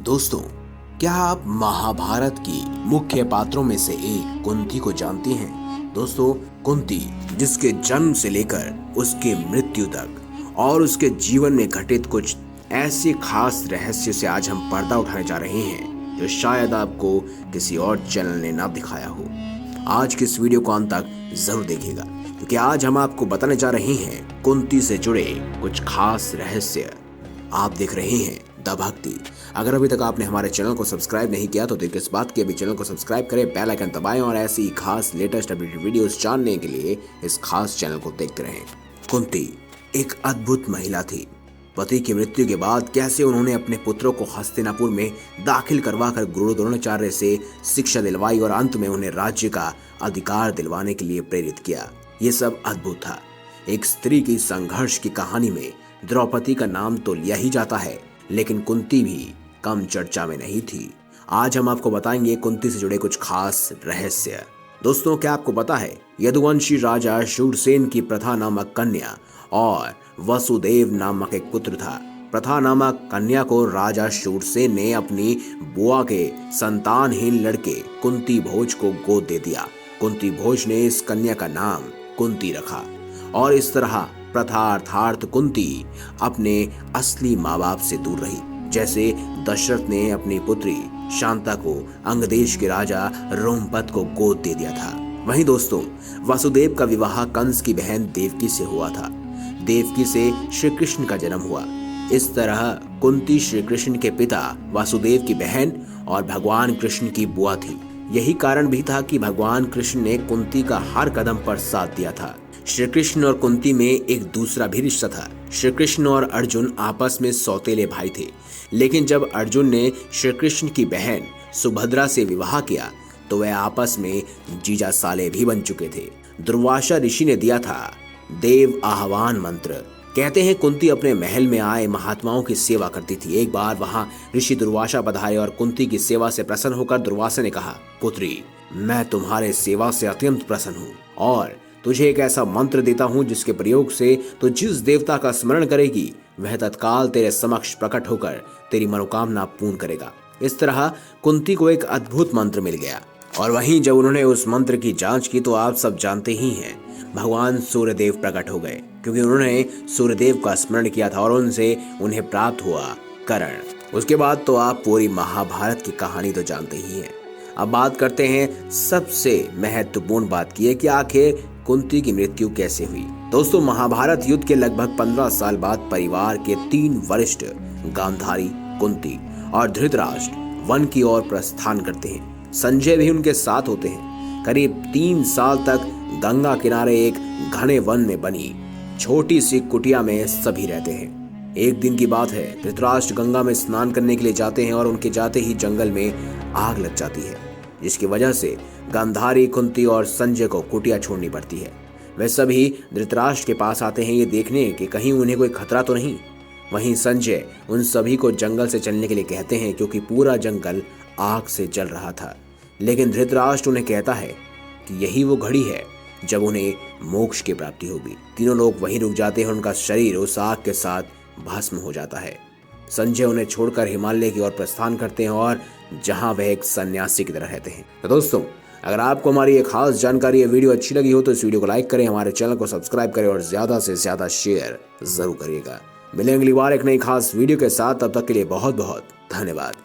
दोस्तों, क्या आप महाभारत की मुख्य पात्रों में से एक कुंती को जानती हैं? दोस्तों, कुंती जिसके जन्म से लेकर उसके मृत्यु तक और उसके जीवन में घटित कुछ ऐसे खास रहस्य से आज हम पर्दा उठाने जा रहे हैं जो शायद आपको किसी और चैनल ने ना दिखाया हो। आज की इस वीडियो को अंत तक जरूर देखिएगा क्योंकि आज हम आपको बताने जा रहे हैं कुंती से जुड़े कुछ खास रहस्य। आप देख रहे हैं द भक्ति। अगर अभी तक आपने हमारे चैनल को सब्सक्राइब नहीं किया तो देर किस बात की, अभी चैनल को सब्सक्राइब करें, बेल आइकन दबाएं और ऐसी खास लेटेस्ट अपडेटेड वीडियोस जानने के लिए इस खास चैनल को देखते रहें। कुंती एक अद्भुत महिला थी। पति की मृत्यु के बाद कैसे उन्होंने अपने पुत्रों को हस्तिनापुर में दाखिल करवाकर गुरु द्रोणाचार्य से शिक्षा दिलवाई और अंत में उन्हें राज्य का अधिकार दिलवाने के लिए प्रेरित किया, ये सब अद्भुत था। एक स्त्री की संघर्ष की कहानी में द्रौपदी का नाम तो लिया ही जाता है, लेकिन कुंती भी कम चर्चा में नहीं थी। आज हम आपको बताएंगे कुंती से जुड़े कुछ खास रहस्य। दोस्तों, क्या आपको पता है यदुवंशी राजा शूरसेन की प्रथा नामक कन्या और वसुदेव नामक एक पुत्र था। प्रथा नामक कन्या को राजा शूरसेन ने अपनी बुआ के संतानहीन लड़के कुंती भोज को गोद दे दिया। कुंती भोज ने इस कन्या का नाम कुंती रखा और इस तरह प्रथा अर्थात कुंती अपने असली माँ बाप से दूर रही। जैसे दशरथ ने अपनी पुत्री शांता को अंगदेश के राजा रोमपद को गोद दे दिया था। वहीं दोस्तों, वासुदेव का विवाह कंस की बहन देवकी से हुआ था। देवकी से श्री कृष्ण का जन्म हुआ। इस तरह कुंती श्री कृष्ण के पिता वासुदेव की बहन और भगवान कृष्ण की बुआ थी। यही कारण भी था कि भगवान कृष्ण ने कुंती का हर कदम पर साथ दिया था। श्री कृष्ण और कुंती में एक दूसरा भी रिश्ता था। श्री कृष्ण और अर्जुन आपस में सौतेले भाई थे, लेकिन जब अर्जुन ने श्री कृष्ण की बहन सुभद्रा से विवाह किया तो वह आपस में जीजा साले भी बन चुके थे। दुर्वासा ऋषि ने दिया था देव आह्वान मंत्र। कहते हैं कुंती अपने महल में आए महात्माओं की सेवा करती थी। एक बार वहां ऋषि दुर्वासा पधारे और कुंती की सेवा से प्रसन्न होकर दुर्वासा ने कहा, पुत्री, मैं तुम्हारे सेवा से अत्यंत प्रसन्न हूँ और तुझे एक ऐसा मंत्र देता हूँ जिसके प्रयोग से तो जिस देवता का स्मरण करेगी वह तत्काल तेरे समक्ष प्रकट होकर तेरी मनोकामना पूर्ण करेगा। इस तरह कुंती को एक अद्भुत मंत्र मिल गया और वहीं जब उन्होंने उस मंत्र की जांच की तो आप सब जानते ही हैं, भगवान सूर्यदेव प्रकट हो गए क्योंकि उन्होंने सूर्यदेव का स्मरण किया था और उनसे उन्हें प्राप्त हुआ कर्ण। उसके बाद तो आप पूरी महाभारत की कहानी तो जानते ही हैं। अब बात करते हैं सबसे महत्वपूर्ण बात की है कि आखिर कुंती की मृत्यु कैसे हुई। दोस्तों, महाभारत युद्ध के लगभग 15 साल बाद परिवार के 3 वरिष्ठ गांधारी, कुंती और धृतराष्ट्र वन की ओर प्रस्थान करते हैं। संजय भी उनके साथ होते हैं। करीब 3 साल तक गंगा किनारे एक घने वन में बनी छोटी सी कुटिया में सभी रहते हैं। एक दिन की बात है, धृतराष्ट्र गंगा में स्नान करने के लिए जाते हैं और उनके जाते ही जंगल में आग लग जाती है, जिसकी वजह से गांधारी, कुंती और संजय को कुटिया छोड़नी पड़ती है। वे सभी धृतराष्ट्र के पास आते हैं ये देखने कि कहीं उन्हें कोई खतरा तो नहीं। वहीं संजय उन सभी को जंगल से चलने के लिए कहते हैं क्योंकि पूरा जंगल आग से जल रहा था। लेकिन धृतराष्ट्र उन्हें कहता है कि यही वो घड़ी है जब उन्हें मोक्ष की प्राप्ति होगी। तीनों लोग वहीं रुक जाते हैं। उनका शरीर उस आग के साथ भस्म हो जाता है। संजय उन्हें छोड़कर हिमालय की ओर प्रस्थान करते हैं और जहां वह एक सन्यासी की तरह रहते हैं। तो दोस्तों, अगर आपको हमारी ये खास जानकारी या वीडियो अच्छी लगी हो तो इस वीडियो को लाइक करें, हमारे चैनल को सब्सक्राइब करें और ज्यादा से ज्यादा शेयर जरूर करिएगा। मिलेंगे अगली बार एक नई खास वीडियो के साथ, तब तक के लिए बहुत बहुत धन्यवाद।